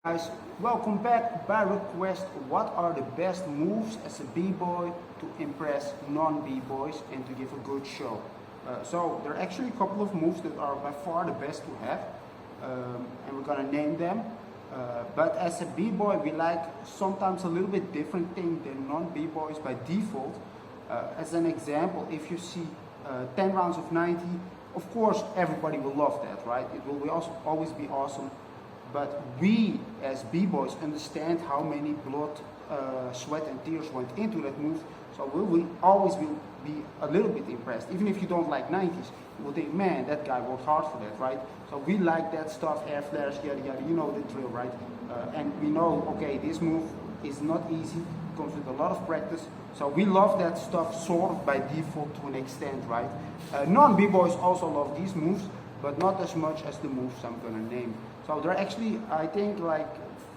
Guys, welcome back. By request, what are the best moves as a b-boy to impress non-b-boys and to give a good show? So there are actually a couple of moves that are by far the best to have, and we're gonna name them. But as a b-boy, we like sometimes a little bit different thing than non-b-boys by default. As an example, if you see 10 rounds of 90, of course everybody will love that, right? It will be also always be awesome. But we, as b-boys, understand how many blood, sweat and tears went into that move. So we always will be a little bit impressed. Even if you don't like 90s, you will think, man, that guy worked hard for that, right? So we like that stuff, air flares, yada yada, you know the drill, right? And we know, okay, this move is not easy, it comes with a lot of practice. So we love that stuff sort of by default to an extent, right? Non-b-boys also love these moves, but not as much as the moves I'm gonna name. So there are actually, I think, like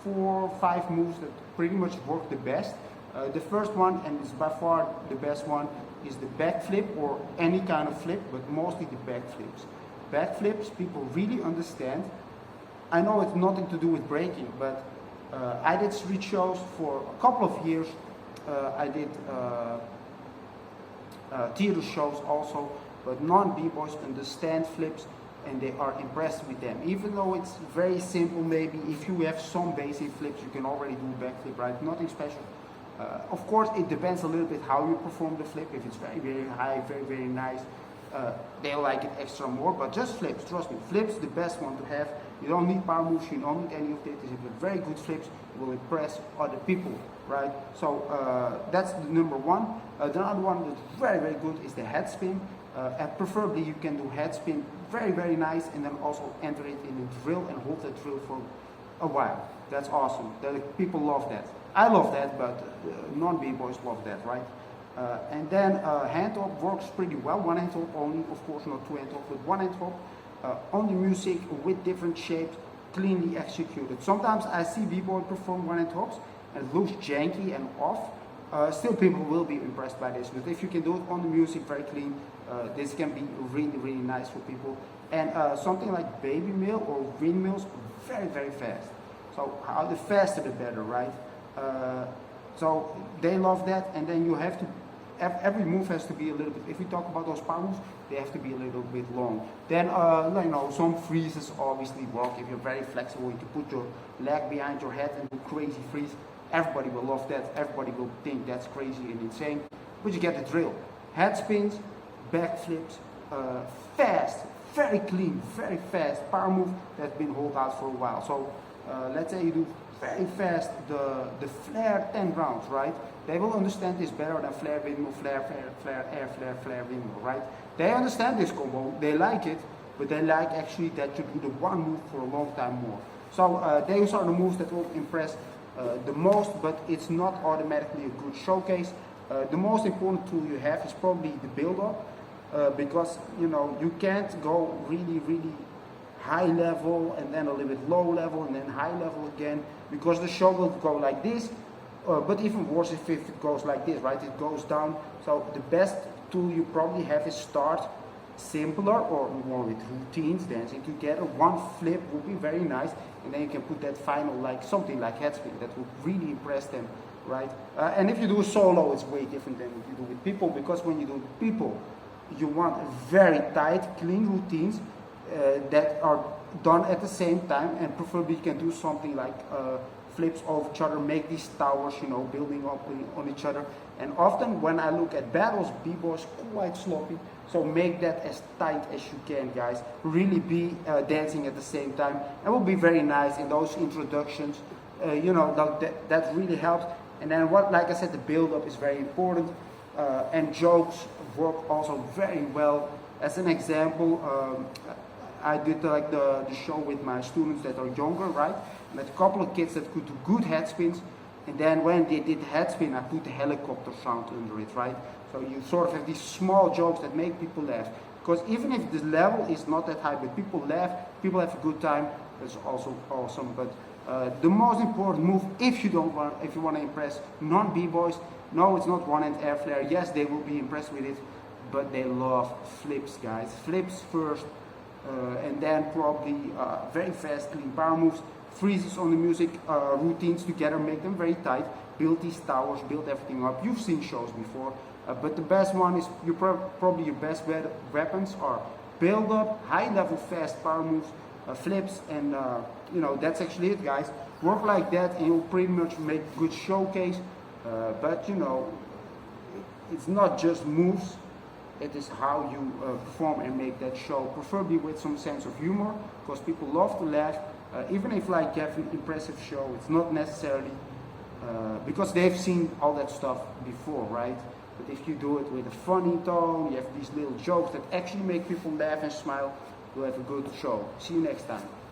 4 or 5 moves that pretty much work the best. The first one, and it's by far the best one, is the backflip or any kind of flip, but mostly the backflips. Backflips, people really understand. I know it's nothing to do with breaking, but I did street shows for a couple of years. I did theater shows also, but non-b-boys understand flips and they are impressed with them. Even though it's very simple, maybe if you have some basic flips, you can already do a backflip, right? Nothing special. Of course, it depends a little bit how you perform the flip. If it's very, very high, very, very nice, they'll like it extra more, but just flips, trust me. Flips, the best one to have. You don't need power moves, you don't need any of this. If you have very good flips, it will impress other people, right? So that's the number one. The other one that's very, very good is the head spin. And preferably you can do head spin, very, very nice, and then also enter it in a drill and hold that drill for a while. That's awesome. People love that. I love that, but non-b-boys love that, right? And then hand hop works pretty well. One hand hop only, of course, not two hand hop, but one hand hop on the music with different shapes, cleanly executed. Sometimes I see b-boy perform one hand hops and it looks janky and off. Still, people will be impressed by this. But if you can do it on the music very clean, this can be really, really nice for people. And something like baby mill or windmills, very, very fast. So the faster the better, right? So they love that. And then you have to, every move has to be a little bit, if we talk about those power moves, they have to be a little bit long. Then, you know, some freezes obviously work. If you're very flexible, you can put your leg behind your head and do crazy freeze. Everybody will love that. Everybody will think that's crazy and insane. But you get the drill. Head spins, backflips, fast, very clean, very fast power move that's been held out for a while. So let's say you do very fast the flare 10 rounds, right? They will understand this better than flare, windmill, flare, air, flare, windmill, right? They understand this combo, they like it, but they like actually that you do the one move for a long time more. So those are the moves that will impress the most, but it's not automatically a good showcase. The most important tool you have is probably the build-up, because you know you can't go really, really high level and then a little bit low level and then high level again, because the show will go like this. But even worse if it goes like this, right? It goes down. So the best tool you probably have is start simpler or more with routines, dancing together. One flip would be very nice, and then you can put that final, like something like head spin that would really impress them, right? And if you do a solo, it's way different than if you do with people, because when you do with people, you want very tight, clean routines that are done at the same time, and preferably you can do something like flips off each other, make these towers, you know, building up on each other. And often when I look at battles, b-boys quite sloppy. So make that as tight as you can, guys. Really be dancing at the same time. It will be very nice in those introductions. You know, that really helps. And then like I said, the build-up is very important. And jokes work also very well. As an example, I did like the show with my students that are younger, right? I met a couple of kids that could do good head spins, and then when they did head spin, I put the helicopter sound under it, right? So you sort of have these small jokes that make people laugh. Because even if the level is not that high, but people laugh, people have a good time, that's also awesome. But the most important move, if you want to impress non-b-boys, no, it's not one-hand air flare. Yes, they will be impressed with it, but they love flips, guys. Flips first, and then probably very fast clean power moves. freezes on the music, routines together, make them very tight, build these towers, build everything up. You've seen shows before, but the best one is, probably your best weapons are build up, high level, fast power moves, flips, and you know, that's actually it, guys. Work like that and you'll pretty much make good showcase, but you know, it's not just moves, it is how you perform and make that show, preferably with some sense of humor, because people love to laugh. Even if like you have an impressive show, it's not necessarily because they've seen all that stuff before, right? But if you do it with a funny tone, you have these little jokes that actually make people laugh and smile, you'll have a good show. See you next time.